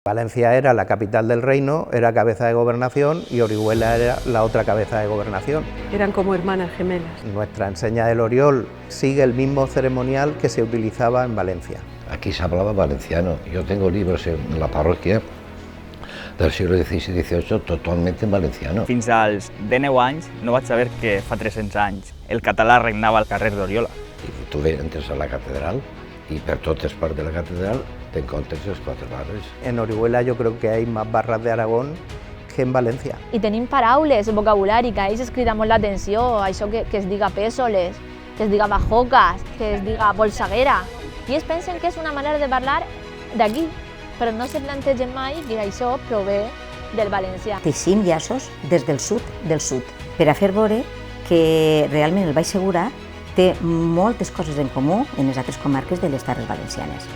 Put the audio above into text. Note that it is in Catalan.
Valencia era la capital del reino, era cabeza de gobernación y Orihuela era la otra cabeza de gobernación. Eran como hermanas gemelas. Nuestra enseña del Oriol sigue el mismo ceremonial que se utilizaba en Valencia. Aquí se hablaba valenciano. Yo tengo libros en la parroquia del siglo XVI i XVIII totalment en valenciano. Fins als 19 anys no vaig saber que fa 300 anys el català regnava al carrer d'Oriola. I tu entres a la catedral y per totes parts de la catedral te encontres les quatre barres. En Orihuela yo creo que hay más barras de Aragón que en València. I tenim paraules, vocabulari, que a ells es crida molt l'atenció, això que es diga pèsoles, que es diga bajocas, que es diga bolsaguera. I ells pensen que és una manera de parlar d'aquí, però no se plantegen mai que això prové del valencià. Teixim llaços des del sud, per a fer veure que realment el Baix Segura té moltes coses en comú en les altres comarques de les Terres Valencianes.